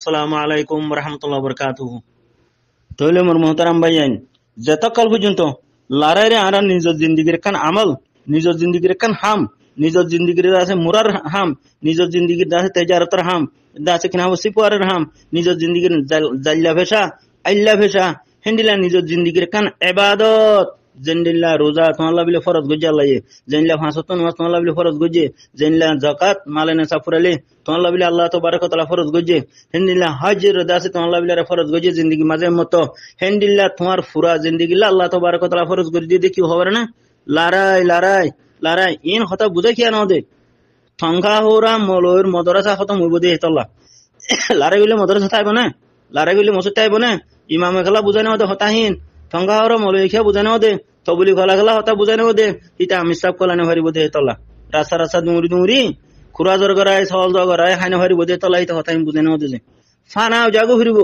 আসসালামু আলাইকুম রহমতুল্লাহ বরকাতুহু। তাহলে মোর মোহতারাম ভাইয়ান, যতকাল পর্যন্ত লড়াইরে আরা নিজের জিন্দিগির কান আমল, নিজের জিন্দিগির কান হাম, নিজের জিন্দিগির আছে মুরার হাম, নিজের জিন্দিগির আছে তেজারতর হাম, আছে কিনা সিপুয়ারের হাম, নিজের জিন্দিগির জাল্লা ভেসা আল্লাহ ভেসা হেন্ডিলা নিজের জিন্দিগির কান ইবাদত জেন্ডিল্লা রোজা তোমাল্লা বিলে ফরজ গজ্জে আল্লাহ জেনলা ফাঁসত নামাজ তোমাল্লা বিলে ফরজ গজ্জে জেনলা যাকাত মালে না সাফুরালে তোমাল্লা বিলে আল্লাহ তবারক তাআলা ফরজ গজ্জে হেন্ডিল্লা হজ রদাসে তোমাল্লা বিলে ফরজ গজ্জে জিন্দেগি মাঝে মতো হেন্ডিল্লা তোমার ফুরা জিন্দেগিল্লা আল্লাহ তবারক তাআলা ফরজ গজ্জে দেখি হবে না লড়াই লড়াই লড়াই ইন হতা বুঝে কি না দে থংখা হোরা মলয়ের মদরসা খতম হইব দে হেতল্লা লড়াই গেলে মদরসা তাইব না লড়াই গেলে মসজিদ তাইব না ইমামে খেলা বুঝাই না হতাহীন থংখা হোরা মলয় খেয়া বুঝাই না দে তবলি খোলা খেলা হতা বুঝাই নেব দে ইটা আমি সাপ কলানে ভারি বোধে তলা রাস্তা রাস্তা দুমুরি দুমুরি খুরা জর গড়ায় সল জর গড়ায় হাইনে ভারি বোধে তলা ইটা হতা আমি বুঝাই নেব দে ফানাও জাগো ফিরিব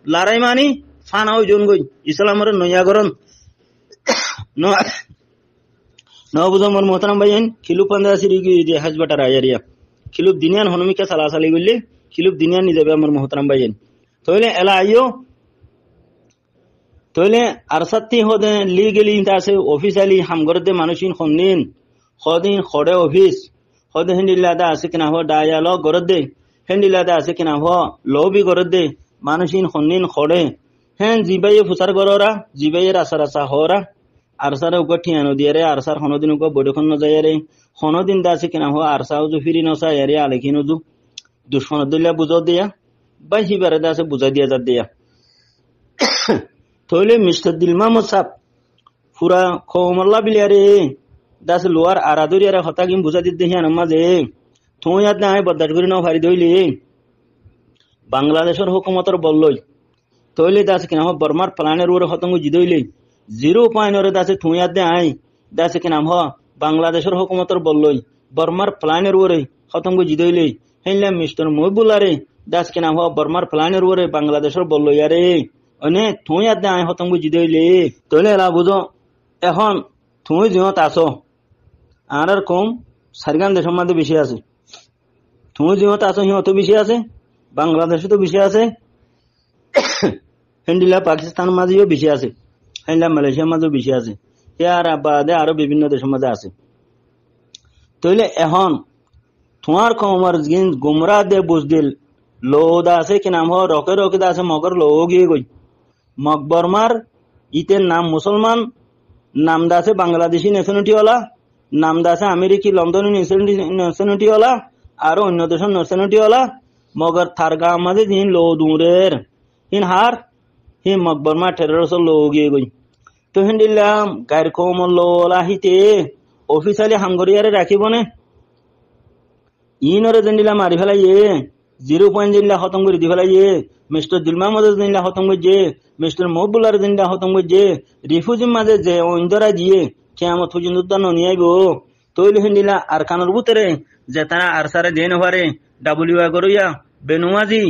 লড়াই মানি ফানাও জন গই ইসলামের নয়াগরণ নবুজমর মোহতারাম ভাইয়েন খিলুপ পান্দা সিরি যে হাজ বাটা রাজারিয়া খিলুপ দিনিয়ান হনমিকা সালাসালি গইলে খিলুপ দিনিয়ান নি যাবে আমার মোহতারাম ভাইয়েন তইলে এলা আইও তইলে আরসাত্তি হদে লিগেলি তাসে অফিসিয়ালি হামগরদে মানুষিন খন্নিন খদিন খড়ে অফিস হদে হেন্ডিলাদা আছে কিনা হ ডায়ালগ গরদে হেন্ডিলাদা আছে কিনা হ লবি গরদে মানুষিন খন্নিন খড়ে হেন জিবাইয়ে ফুসার গররা জিবাইয়ের আসার আসা হরা আরসারে উক ঠিয়ানো দিয়ে রে আরসার হনদিন উক বডখন ন যায় রে হনদিন দা আছে কিনা হ আরসাও জু ফিরি নসা ইয়ারে আলেখিনো জু দুশ্মন দিল্লা বুঝো দিয়া বা হিবারে দা আছে বুঝাই দিয়া যা দিয়া তইলে মিস্টার দিল মাহমুদ সাহেব পুরা খমল্লা বিলিয়ারে দাস লোয়ার আরাদুরিয়ারে হতা কিম বুঝা দিতে হিয়ান মাঝে তুই ইয়াদ না বদাস করি নাও ফারি দইলে বাংলাদেশের হুকুমতর বললই তইলে দাস কিনা বর্মার প্লানের ওরে হতঙ্গ জিদইলে 0.9 দাসে তুই ইয়াদ আই দাসে কিনা বাংলাদেশের হুকুমতর বললই বর্মার প্লানের ওরে হতঙ্গ জিদইলে হেনলা মিস্টার মহিবুল্লারে দাস কিনা বর্মার প্লানের ওরে বাংলাদেশের বললই আরে অনে তুই আদে আয় হতঙ্গ জিদইলে তইলে এলা বুঝো এখন তুই জিহত আসো আর কম সারগান দেশের মধ্যে বেশি আছে তুই জিহত আসো হিমত বেশি আছে বাংলাদেশে তো বেশি আছে হেন্ডিলা পাকিস্তান মাঝেও বেশি আছে হেন্ডিলা মালয়েশিয়ার মাঝেও বেশি আছে আর বাদে আরো বিভিন্ন দেশের মধ্যে আছে তইলে এখন তোমার কমর জিন গুমরা দে বুঝদিল লোদা আছে কি নাম রকে রকে দা আছে মগর লো গিয়ে গই মকবরমার ইতের নাম মুসলমান নাম দাসে বাংলাদেশি ন্যাশনালিটিওয়ালা নাম দাসে আমেরিকি লন্ডনী ন্যাশনালিটিওয়ালা আর অন্য দেশের ন্যাশনালিটিওয়ালা মগর থারগা আমাদের দিন লো দূরের হিন হার হি মকবরমা টেররস লো গিয়ে গই তো হিন্দিল্লাম গায়ের কোমল লোলা হিতে অফিসিয়ালি হাঙ্গরিয়ারে রাখিব নে ইনরে জেন্দিলা মারি ফেলাইয়ে 0 জিল্লা খতম করে দি ফেলাইয়ে মিস্টার দিলমা মাঝে জিল্লা খতম করছে মিস্টার মহবুল্লার জিল্লা খতম করছে রিফিউজির মাঝে যে ইন্দরা দিয়ে কেমন পর্যন্ত নিয়ে আইব তৈল হিন্দিলা আর কানোর বুতরে যে তারা আর সারে দিয়ে নেভারে ডাব্লিউ গরইয়া বেনুয়াজি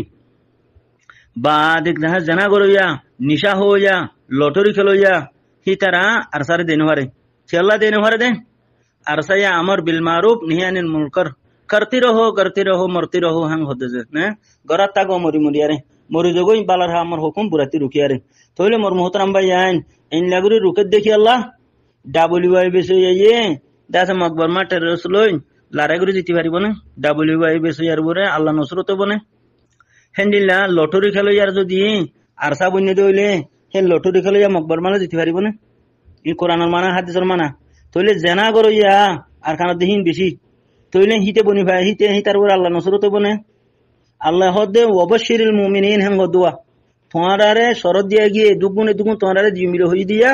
বা দেখ জানা গরইয়া নিশা হইয়া লটারি খেলইয়া হি তারা আর সারে দিয়ে নেভারে চেল্লা দিয়ে নেভারে দে আর সাইয়া আমার বিল মারুফ নিহানিল মুনকার करती रहो मरती रहो हंग होते जे गरा तागो मरी मरियारे मरी जगो बालार हमर हुकुम बुराती रुकियारे तोले मोर मोहतरम भाई आइन इन लागुरी रुके देखि अल्लाह डब्ल्यूआई बेसो ये दासे मकबर मा टेररिस्ट लई लाराय गुरी जिति पारिबो ना डब्ल्यूआई बेसो यार बुरे अल्लाह नसरत बने हेंडिला लटरी खेलो यार जदि आरसा बन्ने दइले हे लटरी खेलो या मकबर माने जिति पारिबो ना इ कुरानर माना हादिसर माना तोले जेना गरो या আর কানা দেহিন বেশি তইলে হিতে বনি ভাই হিতে হিতার উপর আল্লাহ নসরত বনে আল্লাহ হদে ওয়াবাশশিরিল মুমিনিন হেম গদুয়া তোমারারে শরত দিয়া গিয়ে দুগুণে দুগুণ তোমারারে জিমিল হই দিয়া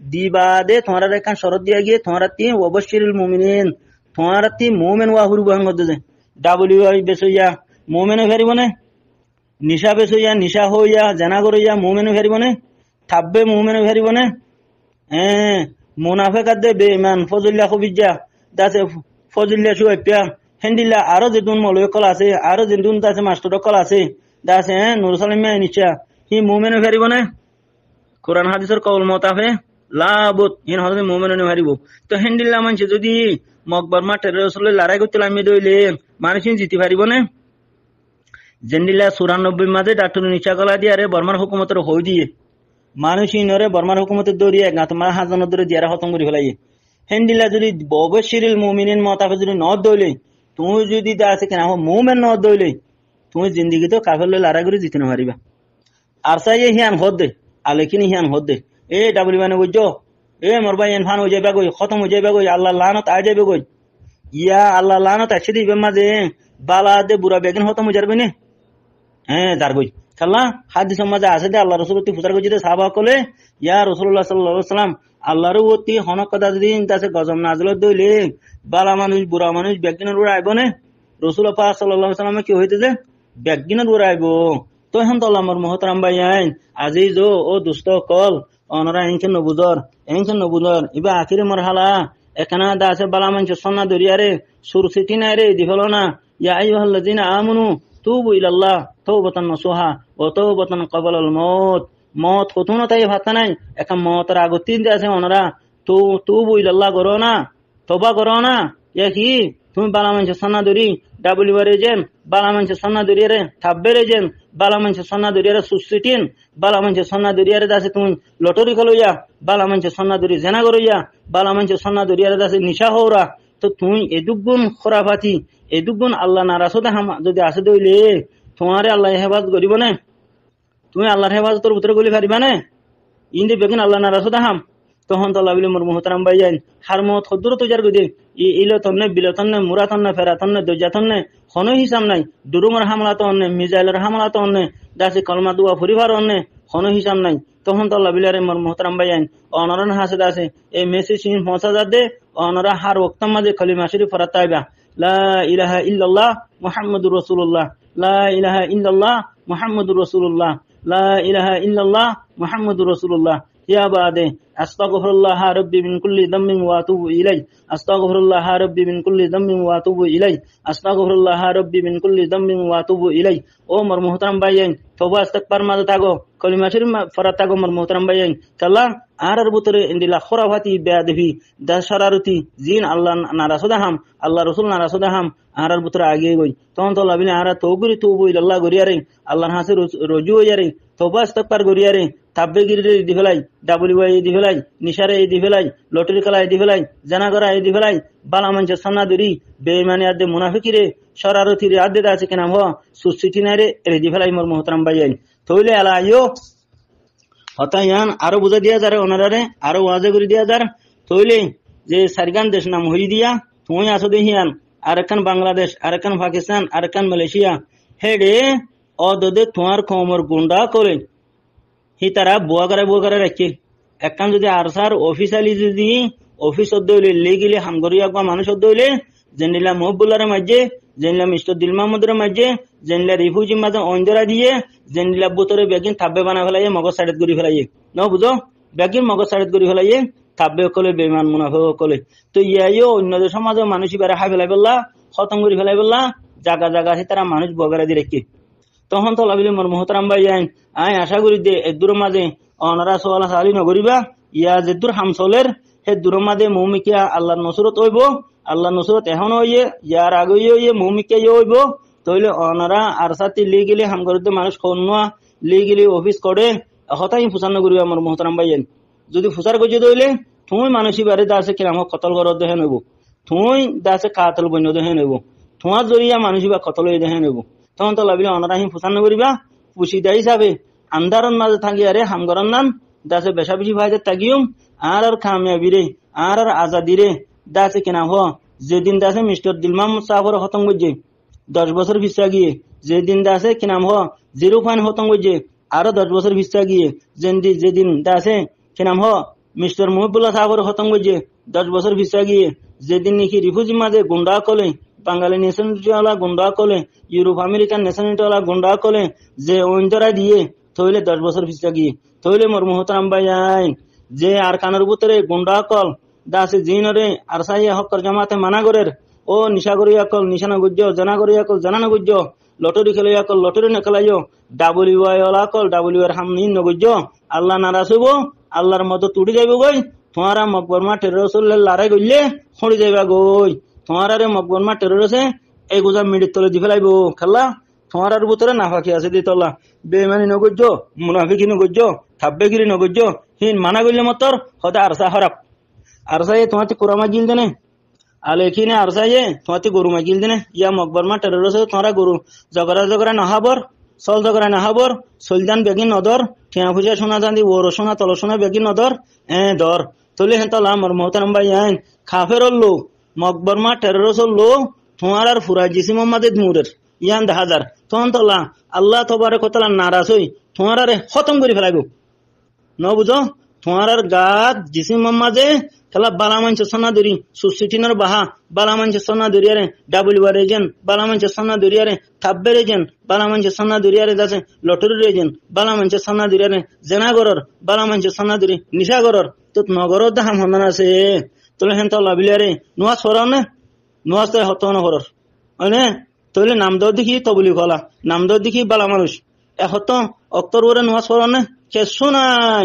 দিবাদে তোমারারে কান শরত দিয়া গিয়ে তোমারাতি ওয়াবাশশিরিল মুমিনিন তোমারাতি মুমিন ওয়া হুরু বহন গদে ডাব্লিউআই বেসইয়া মুমিনে ফেরিবনে নিশা বেসইয়া নিশা হইয়া জানা গরইয়া মুমিনে ফেরিবনে থাব্বে মুমিনে ফেরিবনে মুনাফিকাত দে বেঈমান ফজল্লা খুবিজা দাসে ফজিল্লা শুয়াইপিয়া হেন্দিল্লা আরো যে দুন মলয় কল আছে আরো যে দুন দাসে মাস্টার কল আছে দাসে নুর সালিম নিচা হি মুমিনে ফেরিব না কোরআন হাদিসের কওল মোতাফে লাবুত হিন হযরত মুমিনে ফেরিব তো হেন্দিল্লা মানছে যদি মকবরমা টেররিস্ট লই লড়াই করতে লামি দইলে মানুষ জিতি পারিব না জেন্ডিলা 94 মাঝে ডাক্তার নিশা কলা দিয়ে আরে বর্মার হুকুমতের হই দিয়ে মানুষ ইনরে বর্মার হুকুমতের দৌড়িয়ে গাতমা হাজানো ধরে দিয়ারা খতম করে ফেলাই হেন্ডিলা যদি ববশিরিল মুমিনিন মতাফে যদি ন দইলে তুমি যদি আছে কেন মুমেন ন দইলে তুমি জিন্দিগি তো কাফের লড়া করে জিতে না পারিবা আর চাইয়ে হিয়ান হদ দে আলেকিনি হিয়ান হদ দে এ ডাবলি মানে বুঝছো এ মোর ভাই এনফান হয়ে যাবে গই খতম হয়ে যাবে গই আল্লাহ লানত আ যাবে গই ইয়া আল্লাহ লানত আসে দিবে মাঝে বালা দে বুড়া বেগিন খতম হয়ে যাবে না হ্যাঁ দার গই খাল্লা হাদিস মাঝে আছে দে আল্লাহ রসুল ফুটার গই সাহাবা কলে ইয়া রাসূলুল্লাহ সাল্লাল্লাহু আলাইহি ওয়াসাল্লাম আল্লাহর অতি হনক কথা দিন তাছে গজম নাজল দইলে বালা মানুষ বুড়া মানুষ বেগিনের উড়া আইব না রাসূল পাক সাল্লাল্লাহু আলাইহি ওয়াসাল্লাম কি হইতেছে বেগিনের উড়া আইব তো এখন তো আমার মহতরাম ভাই আইন আজিজ ও দুষ্ট কল অনরা এনকে নবুদর ইবা আখিরি মরহালা এখানে দা আছে বালা মানুষ সন্না দরিয়ারে সুরসিটি নাই রে দি হলো না ইয়া আইয়ুহাল্লাযিনা আমানু তুবু ইলাল্লাহ তাওবাতান নাসুহা ওয়া তাওবাতান ক্বাবালাল মত কতন তাই ভাতা নাই এখন মতের আগতিন আছে ওনারা তুবু ইলাল্লাহ করো না তওবা করো না ইয়া কি তুমি বালা মানুষ সন্না দরি ডাবলিবারে যেন বালা মানুষ সন্না দরিয়ারে থাব্বেরে যেন বালা মানুষ সন্না দরিয়ারে সুসিটিন বালা মানুষ সন্না দরিয়ারে দাসে তুমি লটারি খেলইয়া বালা মানুষ সন্না দরি জেনা করইয়া বালা মানুষ সন্না দরিয়ারে দাসে নিশা হওরা তো তুমি এদুগুণ খরাফাতি এদুগুণ আল্লাহ নারাসতে যদি আসে দইলে তোমারে আল্লাহ হেফাজত করিব না তুমি আল্লাহর হেফাজতের ভিতরে গলি পারিবা না ইন্দি বেগিন আল্লাহ নারাসতে হাম তখন তো আল্লাহ মোর মোহতারাম ভাই যাই হার মত হদ্দুর তো যার গদি ইলতন্নে বিলতন্নে মুরাতন্নে ফেরাতন্নে দজাতন্নে কোনো হিসাব নাই দুরুমর হামলা তো অন্যে মিজাইলের হামলা তো অন্যে দাসি কলমা দুয়া ফুরিবার অন্যে কোনো হিসাব নাই তখন তো আল্লাহ বিলারে মোর মোহতারাম ভাই যাই অনরন হাসে দাসে এই মেসি সিন 5000 দে অনরা হার ওক্তম মাঝে কলিমা শরীফ ফরাত আইবা লা ইলাহা ইল্লাল্লাহ মুহাম্মাদুর রাসূলুল্লাহ লা ইলাহা ইল্লাল্লাহ মুহাম্মাদুর রাসূলুল্লাহ লা ইলাহা ইল্লাল্লাহ মুহাম্মাদুর রাসূলুল্লাহ يا بعد استغفر الله ربي من كل ذنب واتوب اليه استغفر الله ربي من كل ذنب واتوب اليه استغفر الله ربي من كل ذنب واتوب اليه ও মোর মুহতারাম ভাইয়েন তওবা ইস্তিগফার মাঝে থাকো কলিমা শরীফ ফরাত থাকো মোর মুহতারাম ভাইয়েন কাল্লা আরার ভিতরে ইন্দিলা খরাফাতি বেয়াদবি দাশরারতি জিন আল্লাহ নারাসুদাহাম আল্লাহ রাসূল নারাসুদাহাম আরার ভিতরে আগে গই তখন তো লাবিনে আরা তওগুরি তুবু ইল্লাল্লাহ গরিয়ারে আল্লাহর হাসে রজু হইয়ারে তওবা ইস্তিগফার গরিয়ারে তাব্বে গিরি দি ফেলাই ডাবলিওয়াই দি ফেলাই নিশারে দি ফেলাই লটারি খেলাই দি ফেলাই জানা করা দি ফেলাই বালা মানুষের সন্না দরি বেঈমানি আদে মুনাফিকিরে শরারতি রে আদে আছে কেন হ সুসিটি নারে রে দি ফেলাই মোর মুহতারাম ভাইয়েন তইলে আলা আইও হতায়ান আরো বুঝা দিয়া যারে ওনারে আরো ওয়াজে করে দিয়া যার তইলে যে সারগান দেশ নাম হই দিয়া তুমি আসো দেহিয়ান Arakan Bangladesh Arakan Pakistan Arakan Malaysia হেডে অদদে তোমার কমর গুন্ডা করে হি তারা বুয়াগারে রাখছে একখান যদি আরসার অফিসালি যদি অফিস দইলে লিগিলি হামগরিয়া বা মানুষ দইলে জেনিলা মহবুল্লার মাঝে জেনিলা মিস্টার দিল মাহমুদের মাঝে জেনিলা রিফিউজি মাঝে অঞ্জরা দিয়ে জেনিলা বুতরে বেগিন থাব্বে বানা ফেলাইয়ে মগজ সাইড করে ফেলাইয়ে ন বুঝো বেগিন মগজ সাইড করে ফেলাইয়ে থাব্বে কলে বেমান মুনাফে কলে তো ইয়াইও অন্য সমাজে মানুষ এবারে হাই ফেলাই ফেললা খতম করে ফেলাই ফেললা জায়গা জায়গা আছে তারা মানুষ বগারা দিয়ে রেখে তখন তো লাভিলে মোর মোহতারাম ভাই আইন আই আশা করি দে এদুর মাঝে অনারা সোয়ালা সালি নগরিবা ইয়া যেদুর হামসলের হে দূর মাঝে মৌমিকিয়া আল্লাহর নসরত হইব আল্লাহ নসরত এখন হইয়ে ইয়ার আগে হইয়ে মৌমিকিয়া হইব তইলে অনারা আর সাথে লিগেলি হামগরতে মানুষ খন্না লিগেলি অফিস করে হতাই ফুসান নগরিবা মোর মোহতারাম ভাই আইন যদি ফুসার গজে দইলে তুমি মানুষই বাড়ি দাসে কিরাম কতল করত দেখে নেব তুমি দাসে কাতল বন্য দেখে নেব তোমার জরিয়া মানুষই বা কতল দেখে নেব তখন তো লাভিলে অনারা হিম ফুসান নগরিবা পুষিদা হিসাবে আন্দারন মাঝে থাকি আরে হামগরন নান দাসে বেশা বেশি ভাইদের তাগিয়ম আর কামিয়াবি রে আর আজাদি রে দাসে কেনা হ যেদিন দাসে মিস্টার দিলমাম সাহর খতম করছে 10 বছর ভিসা গিয়ে যেদিন দাসে কিনাম হ 0 খতম করছে আরো 10 বছর ভিসা গিয়ে যেদিন দাসে কিনাম হ মিস্টার মহিবুল্লাহ সাহর খতম করছে 10 বছর ভিসা গিয়ে যেদিন নাকি রিফিউজি মাঝে গুন্ডা কলে বাঙালি ন্যাশনালিটিওয়ালা গুন্ডা কলে ইউরোপ আমেরিকান ন্যাশনালিটিওয়ালা গুন্ডা কলে যে অঞ্জরা দিয়ে তইলে 10 বছর ভিসা গিয়ে তইলে মোর মোহতারাম ভাই আইন যে আর কানের ভিতরে গুন্ডা কল দাসে জিনরে আর সাইয়া হকর জামাতে মানা করের ও নিশা করিয়া কল নিশানা গুজ্জ জানা করিয়া কল জানা গুজ্জ লটারি খেলাইয়া কল লটারি না খেলাইও ডাবলিউআই ওলা কল ডাবলিউ এর হামনি নগুজ্জ আল্লাহ নারাজ হইব আল্লাহর মত তুড়ি যাইব গই তোমারা মকবরমা টেররসুল্লাহ লড়াই করলে খড়ি যাইবা গই তোমারে মকবরমা টেররসে এই গুজা মিডির তলে দি ফেলাইব খাল্লা তোমার ভিতরে নাফাকি আছে দিতলা বেমানি নগজ্য মুনাফিকি নগজ্য থাব্বেগিরি নগজ্য হিন মানা গইলে মতর হতে আরসা হরাপ আরসা তোমাতে কোরআমা গিল দেনে আলেখিনে আরসা তোমাতে গরু মাগিল দেনে ইয়া মকবর মা টেরোস তোমরা গরু জগরা নাহাবর চল জগরা নাহাবর সলজান বেগিন নদর ঠিয়া ফুজা সোনা দান্দি ওর সোনা তল সোনা বেগিন নদর দর তলে হেন তলা মর মোহতারাম ভাই আইন খাফের লো মকবর মা টেরোস লো তোমার আর ফুরা জিসি মোহাম্মদ মুরের ইয়ান 10,000 তখন তলা আল্লাহ তবারে কতলা নারাজ হই তোমার আরে খতম করে ফেলাইব ন বুঝো তোমার আর গাত জিসি মোহাম্মদে খেলা বালামাঞ্চ সোনা দরি সুসিটিনার বাহা বালামাঞ্চ সোনা দরিয়ারে ডাবল রেজেন বালামাঞ্চ সোনা দরিয়ারে থাব্বে রেজেন বালামাঞ্চ সোনা দরিয়ারে যাচ্ছে লটরি রেজেন বালামাঞ্চ সোনা দরিয়ারে জেনাগরর বালামাঞ্চ সোনা দরি নিশাগরর তো নগরর দাম হন্দান আছে তোলে হেন তো লাভিলারে নোয়া সরাও না নোয়া হত না হরর হয় তইলে নাম দর দেখি তবলি কলা নাম দর দেখি বালা মানুষ এত অক্তর ওরে নোয়া সরাও না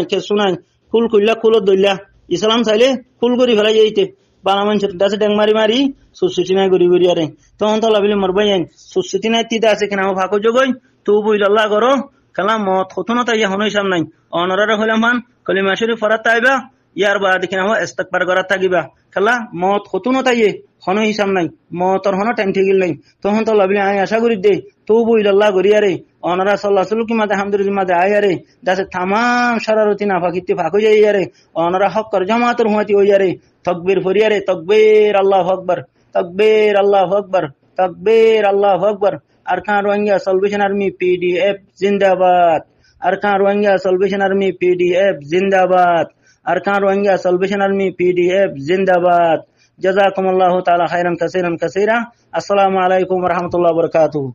খেসু নাই ফুল খুললা খুলত দইলা ইসলাম চাইলে ফুল করি ফেলাই যাইতে বালা মানুষের দাসে ডেং মারি সুস্থিতি নাই গড়ি আরে তখন তো লাভিলে মরবাই আইন সুস্থিতি নাই তিতে আছে কিনা আমার ফাঁকো যোগই তু বইল আল্লাহ করো খেলা মত হতো না তাই হন হিসাব নাই অনরারে হইলাম হান কলিমা শরীফ ফরাত তাইবা ইয়ার বাদ কিনা ইস্তেগফার করাত থাকিবা খেলা মত হতো না তাই হন হিসাব নাই মতর হন টাইম ঠিকিল নাই তখন তো লাভিলে আমি আশা করি দে তু বইল আল্লাহ করি আরে অনরা সাল্লাহ কি মাদে হামদুলিল্লাহ মাদে আয় আরে দাসে তামাম শারারতি না ফাঁকিতে ফাঁকো যাই আরে অনরা হক কর জামাতের হুয়াতি হই আরে তকবীর ফরিয়ারে তকবীর আল্লাহু আকবার তকবীর আল্লাহু আকবার তকবীর আল্লাহু আকবার Arakan Rohingya salvation army PDF জিন্দাবাদ Arakan Rohingya salvation army PDF জিন্দাবাদ Arakan Rohingya salvation army PDF জিন্দাবাদ জাযাকুমুল্লাহু তাআলা খাইরান কাসীরান কাসীরা আসসালামু আলাইকুম ওয়া রাহমাতুল্লাহি ওয়া বারাকাতুহু।